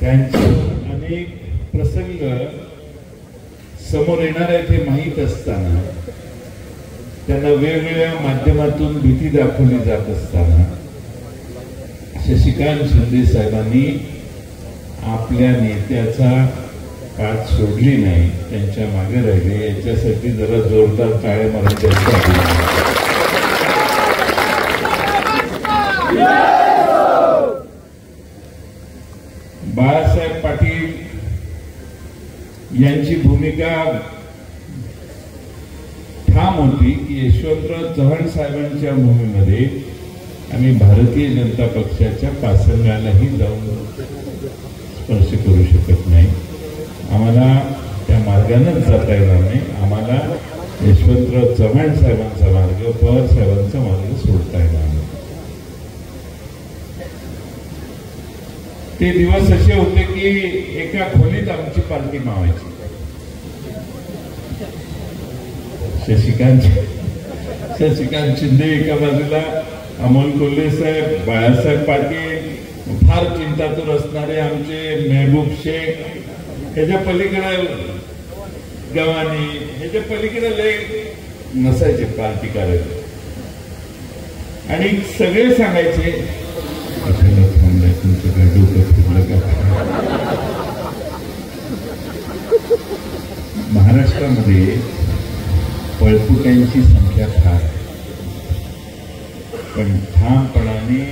त्यांचे अनेक प्रसंग समोर येणार आहेत हे माहीत असताना, त्यांना वेगवेगळ्या माध्यमातून भीती दाखवली जात असताना शशिकांत शिंदे साहेबांनी आपल्या नेत्याचा पाठ सोडली नाही, त्यांच्या मागे राहिले. याच्यासाठी जरा जोरदार टाळ्या मारून त्यांचा बाळासाहेब पाटील यांची भूमिका ठाम होती की यशवंतराव चव्हाण साहेबांच्या भूमीमध्ये आम्ही भारतीय जनता पक्षाच्या पासंगालाही जाऊन स्पर्श करू शकत नाही. आम्हाला त्या मार्गानेच जाता येणार नाही. आम्हाला यशवंतराव चव्हाण साहेबांचा मार्ग, पवार साहेबांचा मार्ग सोडता येणार नाही. ते दिवस असे होते की एका खोलीत आमची पार्टी मावायची. शशिकांत शिंदे एका बाजूला, अमोल कोल्हे साहेब, बाळासाहेब पाटील, फार चिंतातूर असणारे आमचे मेहबूब शेख, ह्याच्या पलीकडे गवानी, ह्याच्या पलीकडे लय नसायचे पार्टी कार्यालय. आणि सगळे सांगायचे कशाला थांबलाय, तुमचं काय डोकं फिरलं का? महाराष्ट्रामध्ये पळपुट्यांची संख्या फार, पण ठामपणाने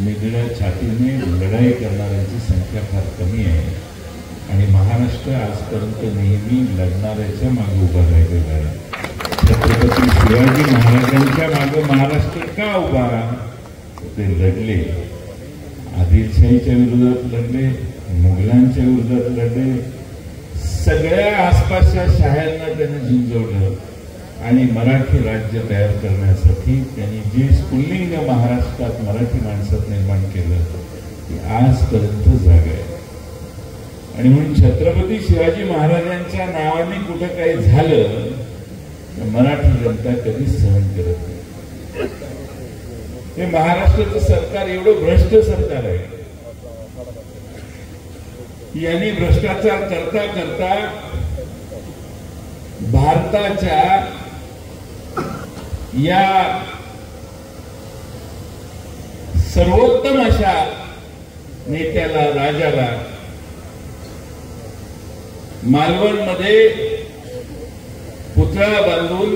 निगळ्या छातीने लढाई करणाऱ्यांची संख्या फार कमी आहे. आणि महाराष्ट्र आजपर्यंत नेहमी लढणाऱ्याच्या मागे उभा राहिलेला आहे. छत्रपती शिवाजी महाराजांच्या मागे महाराष्ट्र का उभा? ते लढले, आदिलशाहीच्या विरोधात लढले, मुघलांच्या विरोधात लढले, सगळ्या आसपासच्या शाह्यांना त्यांनी झुंजवलं आणि मराठी राज्य तयार करण्यासाठी त्यांनी जे स्फुल्लिंग महाराष्ट्रात मराठी माणसात निर्माण केलं ते आजपर्यंत जागा आहे. आणि म्हणून छत्रपती शिवाजी महाराजांच्या नावाने कुठं काही झालं तर मराठी जनता कधीच सहन करत नाही. हे महाराष्ट्राचं सरकार एवढं भ्रष्ट सरकार आहे. यांनी भ्रष्टाचार करता करता भारताच्या या सर्वोत्तम अशा नेत्याला, राजाला मालवणमध्ये पुतळा बांधून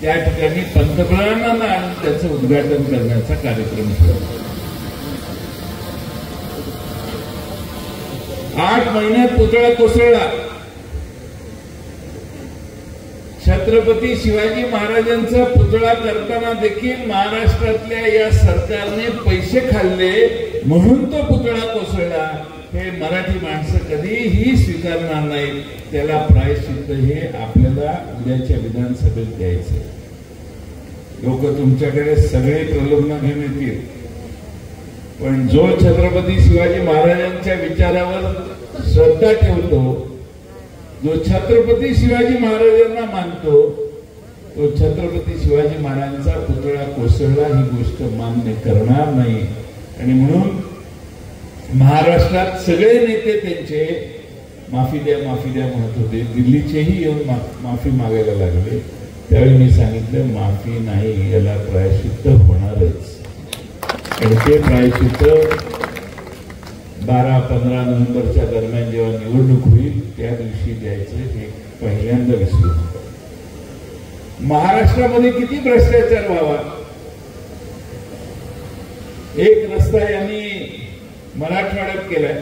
त्या ठिकाणी पंतप्रधानांना आणून त्याचं उद्घाटन करण्याचा कार्यक्रम ठेवला. 8 महिन्यात पुतळा कोसळला. छत्रपती शिवाजी महाराजांचा पुतळा करताना देखील महाराष्ट्रातल्या या सरकारने पैसे खाल्ले म्हणून तो पुतळा कोसळला. हे मराठी माणसं कधीही स्वीकारणार नाही. त्याला प्रायश्चित्त हे आपल्याला उद्याच्या विधानसभेत द्यायचं. लोक तुमच्याकडे सगळे प्रलोभन घेऊन येतील, पण जो छत्रपती शिवाजी महाराजांच्या विचारावर श्रद्धा ठेवतो, जो छत्रपती शिवाजी महाराजांना मानतो, तो छत्रपती शिवाजी महाराजांचा पुतळा कोसळला ही गोष्ट मान्य करणार नाही. आणि म्हणून महाराष्ट्रात सगळे नेते त्यांचे माफी द्या माफी द्या म्हणत होते. दिल्लीचेही येऊन माफी मागायला लागले. त्यावेळी मी सांगितलं माफी नाही, याला प्रायश्चित्त होणारच. आणि ते प्रायश्चित्त 12-15 नोव्हेंबरच्या दरम्यान जेव्हा निवडणूक होईल त्या दिवशी द्यायचं हे पहिल्यांदा विसरू नका. महाराष्ट्रामध्ये किती भ्रष्टाचार व्हावा. एक रस्ता यांनी मराठवाड्यात केलाय,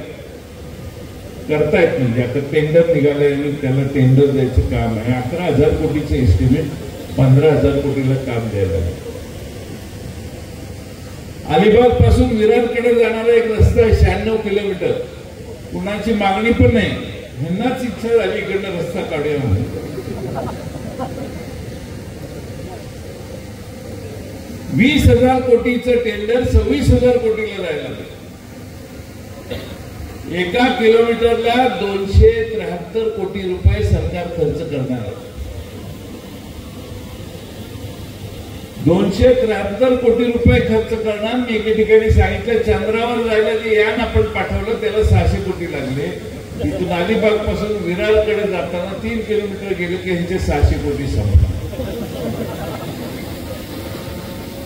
करतायत म्हणजे आता टेंडर निघालंय आणि त्याला टेंडर द्यायचं काम आहे. 11,000 कोटीचे एस्टिमेट, 15,000 कोटीला काम द्यायला आहे. अलिबाग पासून विरारकडे जाणारा एक रस्ता आहे 96 किलोमीटर. कुणाची मागणी पण नाही, ह्यांनाच इच्छा झाली इकडनं रस्ता काढूया म्हणून. 20,000 कोटीचं टेंडर 26,000 कोटीला जायला. एका किलोमीटरला 273 कोटी रुपये सरकार खर्च करणार आहे. 273 कोटी रुपये खर्च करणार. मी एके ठिकाणी सांगितलं चंद्रावर जायला जे यान आपण पाठवलं, त्याला 600 कोटी लागले. इथून अलिबाग पासून विरारकडे जाताना 3 किलोमीटर गेले की यांचे 600 कोटी संपला.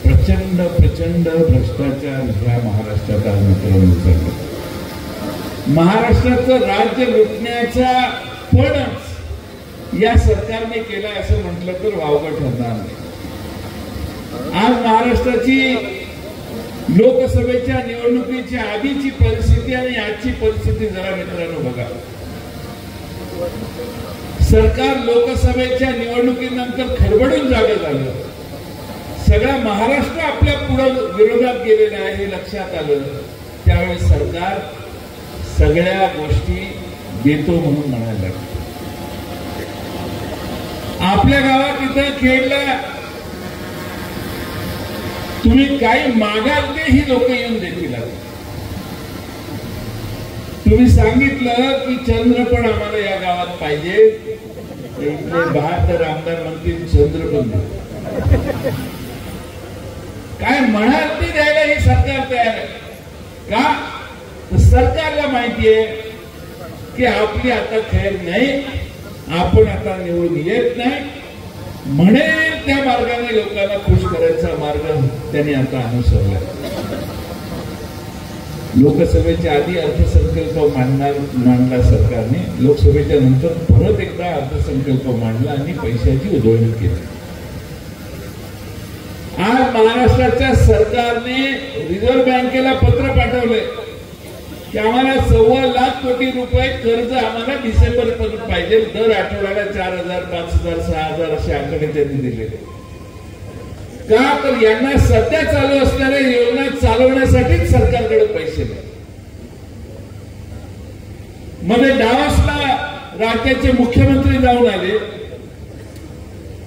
प्रचंड प्रचंड भ्रष्टाचार ह्या महाराष्ट्रात आज मित्रांनो चालला. महाराष्ट्राचं राज्य लुटण्याचा पणच या सरकारने केला असं म्हटलं तर वावगं ठरणार नाही. आज महाराष्ट्राची लोकसभेच्या निवडणुकीच्या आधीची परिस्थिती आणि आजची परिस्थिती जरा मित्रांनो बघा. सरकार लोकसभेच्या निवडणुकीनंतर खडबडून जागे झालं. सगळा महाराष्ट्र आपल्या पुढे विरोधात गेलेला आहे हे लक्षात आलं. त्यावेळी सरकार सगळ्या गोष्टी देतो म्हणून म्हणायला लागले. आपल्या गावात इथं खेळला तुम्ही काही मागाल ते ही लोक येऊन देतील. तुम्ही सांगितलं की चंद्र पण आम्हाला या गावात पाहिजे, इथले 72 आमदार म्हणतील चंद्र पण दे. काय म्हणाल ते द्यायला हे सरकार तयार आहे का? सरकारला माहितीये की आपली आता खैर नाही, आपण आता निवडून येत नाही, म्हणेल त्या मार्गाने लोकांना खुश करायचा मार्ग त्यांनी आता अनुसरला. लोकसभेच्या आधी अर्थसंकल्प मांडला सरकारने, लोकसभेच्या नंतर परत एकदा अर्थसंकल्प मांडला आणि पैशाची उधळण केली. आज महाराष्ट्राच्या सरकारने रिझर्व्ह बँकेला पत्र पाठवले की आम्हाला 1.25 लाख कोटी रुपये कर्ज आम्हाला डिसेंबर पर्यंत पाहिजे. दर आठवड्याला 4,000, 5,000, 6,000 असे आकडे त्यांनी दिलेले. का तर यांना सध्या चालू असणाऱ्या योजना चालवण्यासाठीच सरकारकडे पैसे नाही. मध्ये डावसला राज्याचे मुख्यमंत्री जाऊन आले.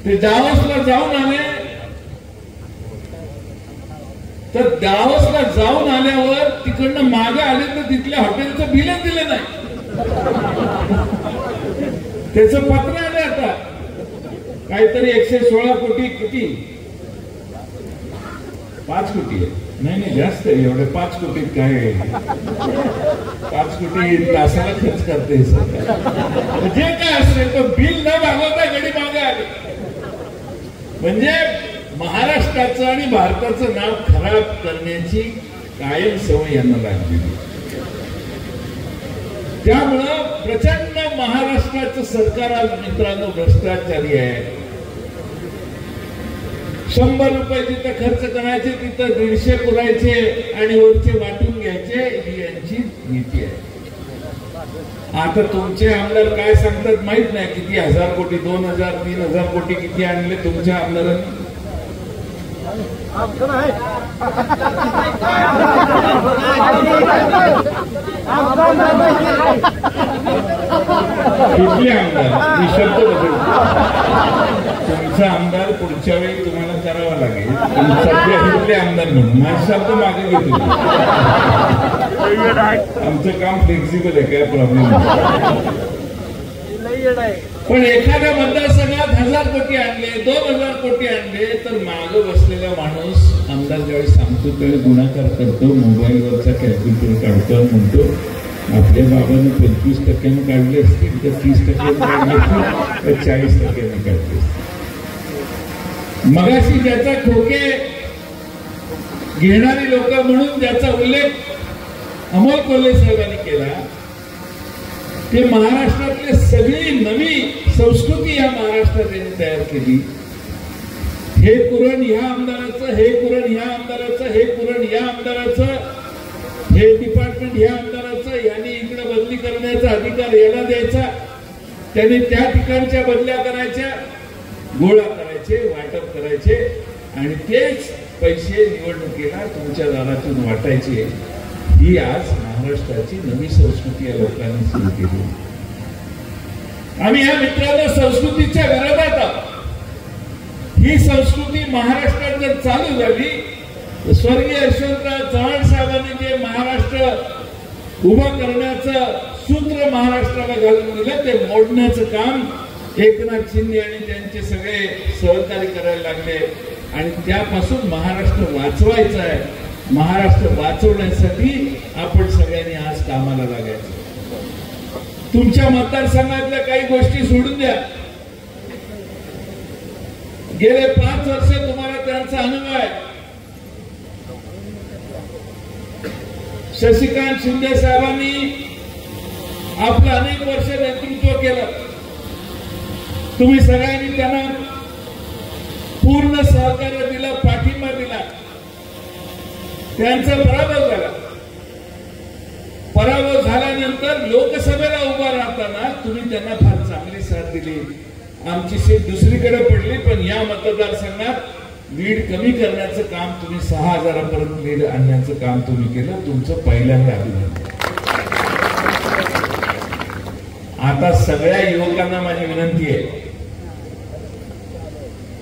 ते डावसला जाऊन आले तर डावसला जाऊन आल्यावर तिकडनं मागे आले तर तिथल्या हॉटेलचं बिलच दिलं नाही. त्याचं पत्र आलं आता काहीतरी 116 कोटी किती 5 कोटी आहे. नाही जास्त आहे. एवढे 5 कोटीत काय आहे? 5 कोटी तासाला खर्च करते सरकार. जे काय असेल तो बिल न भागवता गडी मागे आले. म्हणजे महाराष्ट्राचं आणि भारताचं नाव खराब करण्याची कायम सवय यांना लागलेली. त्यामुळं प्रचंड महाराष्ट्राचं सरकार आज मित्रांनो भ्रष्टाचारी आहे. 100 रुपये जिथं खर्च करायचे तिथं 150 पुरायचे आणि वरचे वाटून घ्यायचे ही यांची नीती आहे. आता तुमचे आमदार काय सांगतात माहित नाही. किती 1000 कोटी 2000 3000 कोटी किती आणले तुमच्या आमदारांनी? कुठले आमदार? मी शब्द बदलतो. तुमचा आमदार पुढच्या वेळी तुम्हाला करावा लागेल. कुठले आमदार म्हणून माझे शब्द मागे घेतो. आमचं काम फ्लेक्सिबल आहे, काय प्रॉब्लेम नाही. पण एखाद्या मतदारसंघात 1000 कोटी आणले 2000 कोटी आणले तर मागे बसलेला माणूस आमदार ज्यावेळी सांगतो त्यावेळी गुणाकार करतो, मोबाईलवरचा कॅल्क्युलेटर काढतो, म्हणतो आपल्या बाबांनी 25% काढले असतील तर 30% काढले असतील तर 40% काढले असतील. मगाशी ज्याचा ठोके घेणारी लोक म्हणून ज्याचा उल्लेख अमोल कोल्हे साहेबांनी केला ते महाराष्ट्रातली सगळी नवी संस्कृती या महाराष्ट्रात त्यांनी तयार केली. हे कुरण ह्या आमदाराचं, हे कुरण ह्या आमदाराचं, हे कुरण ह्या आमदाराचं, हे डिपार्टमेंट ह्या आमदाराचं, यांनी इकडे बदली करण्याचा अधिकार याला द्यायचा, त्यांनी त्या ठिकाणच्या बदल्या करायच्या, गोळा करायचे, वाटप करायचे आणि तेच पैसे निवडणुकीला तुमच्या दारातून वाटायचे. ही आज महाराष्ट्राची नवी संस्कृती या लोकांनी सुरू केली. आम्ही या मित्रांनो संस्कृतीच्या विरोधात आहोत. ही संस्कृती महाराष्ट्रात जर चालू झाली तर स्वर्गीय यशवंतराव चव्हाण साहेबांनी जे महाराष्ट्र उभं करण्याचं सूत्र महाराष्ट्राला घालून दिलं ते मोडण्याचं काम एकनाथ शिंदे आणि त्यांचे सगळे सहकारी करायला लागले आणि त्यापासून महाराष्ट्र वाचवायचा आहे. महाराष्ट्र वाचवण्यासाठी आपण आम्हाला लागायचं. तुमच्या मतदारसंघातल्या काही गोष्टी सोडून द्या. गेले 5 वर्ष तुम्हाला त्यांचा अनुभव आहे. शशिकांत शिंदे साहेबांनी आपलं अनेक वर्ष नेतृत्व केलं. तुम्ही सगळ्यांनी त्यांना पूर्ण सहकार्य दिलं, पाठिंबा दिला. त्यांचा पराभव झाला. पराभव झाल्यानंतर लोकसभेला उभा राहताना तुम्ही त्यांना फार चांगली साथ दिली. आमची सीट दुसरीकडे पडली, पण या मतदारसंघात लीड कमी करण्याचं काम तुम्ही 6000 पर्यंत लीड आणण्याचं काम तुम्ही केलं. तुमचं पहिल्यांदा अभिनंदन. आता सगळ्या युवकांना माझी विनंती आहे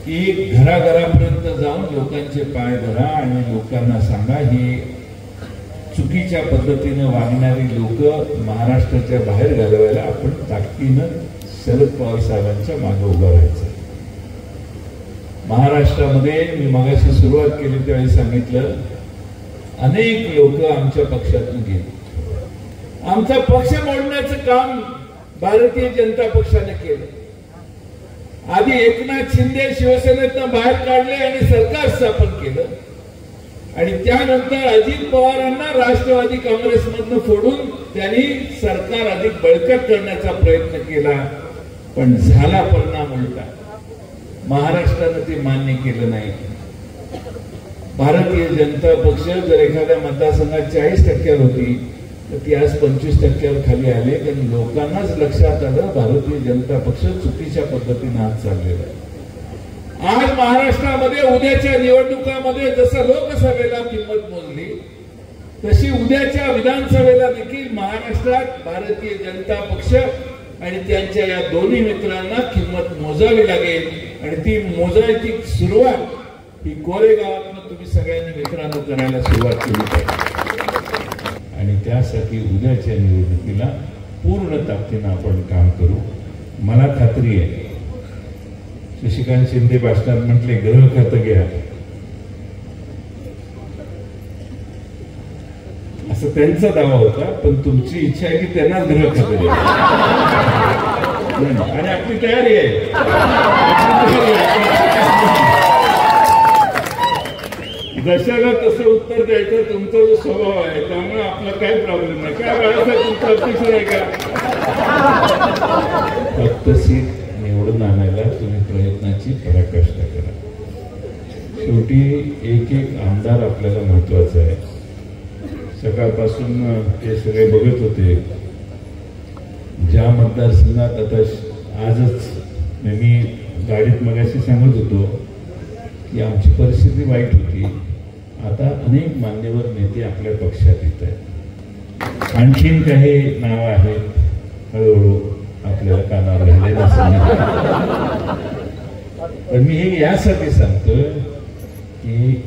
की घराघरापर्यंत जाऊन लोकांचे पाय धरा आणि लोकांना सांगा ही चुकीच्या पद्धतीने वागणारी लोक महाराष्ट्राच्या बाहेर घालवायला आपण ताकदीनं शरद पवार साहेबांच्या मागे उभं राहायचं. महाराष्ट्रामध्ये मी मगाशी सुरुवात केली त्यावेळी सांगितलं अनेक लोक आमच्या पक्षातून गेले. आमचा पक्ष मोडण्याचं काम भारतीय जनता पक्षाने केलं. आधी एकनाथ शिंदे शिवसेनेतनं बाहेर काढले आणि सरकार स्थापन केलं आणि त्यानंतर अजित पवारांना राष्ट्रवादी काँग्रेसमधनं फोडून त्यांनी सरकार अधिक बळकट करण्याचा प्रयत्न केला, पण झाला परिणाम उलटा. महाराष्ट्रानं ते मान्य केलं नाही. भारतीय जनता पक्ष जर एखाद्या मतदारसंघात 40% होती तर ती आज 25% खाली आले. कारण लोकांनाच लक्षात आलं भारतीय जनता पक्ष चुकीच्या पद्धतीने आज चाललेला आहे. आज महाराष्ट्रामध्ये उद्याच्या निवडणुकामध्ये जसं लोकसभेला किंमत मोजली तशी उद्याच्या विधानसभेला देखील महाराष्ट्रात भारतीय जनता पक्ष आणि त्यांच्या या दोन्ही मित्रांना किंमत मोजावी लागेल. आणि ती मोजायची सुरुवात ही कोरेगावातनं तुम्ही सगळ्यांनी मित्रांनो करायला सुरुवात केली पाहिजे. आणि त्यासाठी उद्याच्या निवडणुकीला पूर्ण ताकदीनं आपण काम करू. मला खात्री आहे शशिकांत शिंदे भाषणात म्हटले गृह खातं घ्या, असं त्यांचा दावा होता, पण तुमची इच्छा आहे की त्यांना गृह खातं द्या. आणि आपली तयारी आहे. जशाला तसं उत्तर द्यायचं तुमचा जो स्वभाव आहे त्यामुळे आपला काही प्रॉब्लेम नाही. काय वेळाचा तुमचा अपेक्षा आहे का? फक्त सीट निवडून आणायला तुम्ही प्रयत्नाची पराकाष्ठा करा. शेवटी एक एक आमदार आपल्याला महत्वाचा आहे. सकाळपासून ते सगळे बघत होते ज्या मतदारसंघात आता आजच मी गाडीत मगाशी सांगत होतो की आमची परिस्थिती वाईट होती. आता अनेक मान्यवर नेते आपल्या पक्षात येत आहेत. आणखीन काही नाव आहेत हळूहळू आपल्याला कानावर घालायला सांगितलं. पण मी हे यासाठी सांगतो की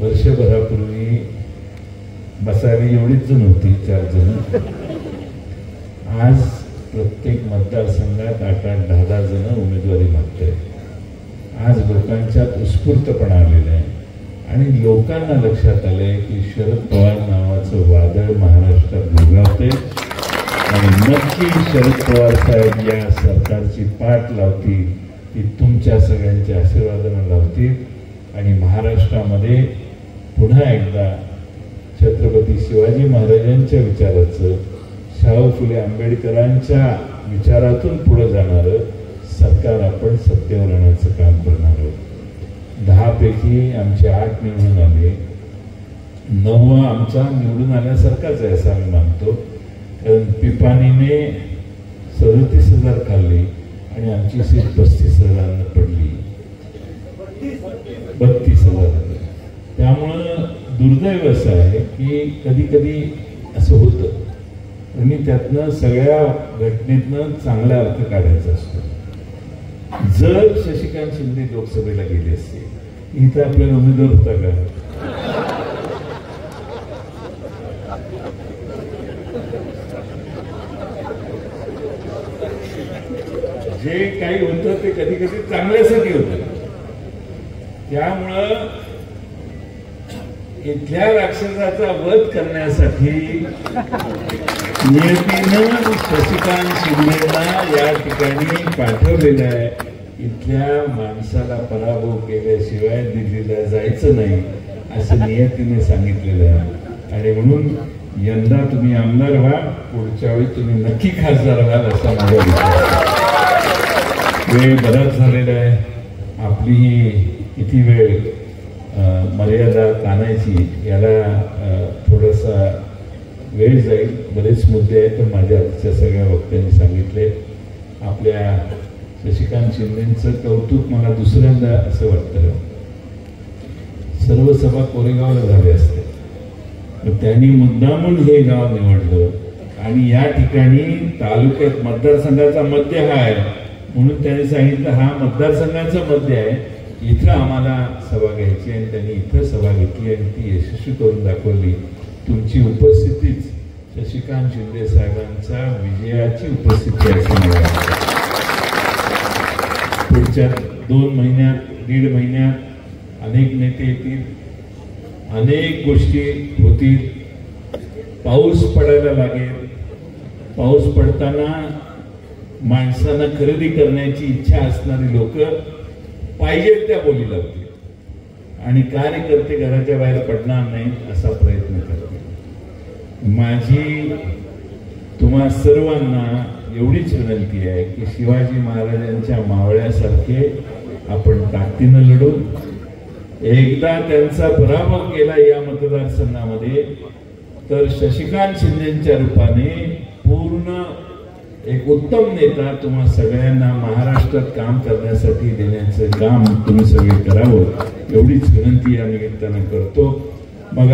वर्षभरापूर्वी बसायला एवढीच जण होती, 4 जण. आज प्रत्येक मतदारसंघात 8-8, 10-10 जण उमेदवारी मागताय. आज लोकांच्यात उत्स्फूर्तपणा आलेला आहे आणि लोकांना लक्षात आलंय की शरद पवार नावाचं वादळ महाराष्ट्रात भोगावते आणि नक्की शरद पवार साहेब या सरकारची पाठ लावतील, ती तुमच्या सगळ्यांच्या आशीर्वादाने लावतील आणि महाराष्ट्रामध्ये पुन्हा एकदा छत्रपती शिवाजी महाराजांच्या विचाराचं, शाहू फुले आंबेडकरांच्या विचारातून पुढे जाणारं सरकार आपण सत्तेवर आणण्याचं काम करणार आहोत. 10 पैकी आमचे 8 निवडून आले, 9 आमचा निवडून आल्यासारखाच आहे असं आम्ही मानतो. कारण पिपाणीने 37,000 खाल्ली आणि आमची सीट 35,000 पडली, 32,000. त्यामुळं दुर्दैव असं आहे की कधी कधी असं होतं आणि त्यातनं सगळ्या घटनेतनं चांगला अर्थ काढायचा असतो. जर शशिकांत शिंदे लोकसभेला गेले असते इथं आपल्याला उमेदवार होता का? जे काही होतं ते कधी कधी चांगल्यासाठी होतं. त्यामुळं इथल्या राक्षसाचा वध करण्यासाठी नियतीनं शशिकांत शिंदेना या ठिकाणी पाठवलेलं आहे. इथल्या माणसाला पराभव केल्याशिवाय दिल्लीला जायचं नाही असं नियतीने सांगितलेलं आहे. आणि म्हणून यंदा तुम्ही आमदार व्हा, पुढच्या वेळी तुम्ही नक्की खासदार व्हाल असा माझा विश्वास. वेळ बराच झालेला आहे. आपली ही किती वेळ मर्यादा ताणायची याला थोडासा वेळ जाईल. बरेच मुद्दे आहेत तर माझ्या आजच्या सगळ्या वक्त्यांनी सांगितले. आपल्या शशिकांत शिंदेचं कौतुक मला दुसऱ्यांदा असं वाटतं, सर्व सभा कोरेगावला झाले असते त्यांनी मुद्दामून हे गाव निवडलं आणि या ठिकाणी तालुक्यात मतदारसंघाचा मध्य हा आहे म्हणून त्यांनी सांगितलं हा मतदारसंघाचा मध्य आहे, इथं आम्हाला सभा घ्यायची. आणि त्यांनी इथं सभा घेतली आणि ती यशस्वी करून दाखवली. तुमची उपस्थितीच शशिकांत शिंदे साहेबांचा विजयाची उपस्थिती अशी मला वाटते. पुढच्या 2 महिन्यात 1.5 महिन्यात अनेक नेते येतील, अनेक गोष्टी होतील. पाऊस पडायला लागेल. पाऊस पडताना माणसांना खरेदी करण्याची इच्छा असणारी लोक पाहिजे त्या बोली लावतील आणि कार्यकर्ते घराच्या बाहेर पडणार नाहीत असा प्रयत्न करतील. माझी तुम्हा सर्वांना एवढीच विनंती आहे की शिवाजी महाराजांच्या मावळ्यासारखे आपण ताकदीनं लढून एकदा त्यांचा पराभव केला या मतदारसंघामध्ये तर शशिकांत शिंदेच्या रूपाने पूर्ण एक उत्तम नेता तुम्हा सगळ्यांना महाराष्ट्रात काम करण्यासाठी देण्याचं काम तुम्ही सगळे करावं एवढीच विनंती या निमित्तानं करतो. मग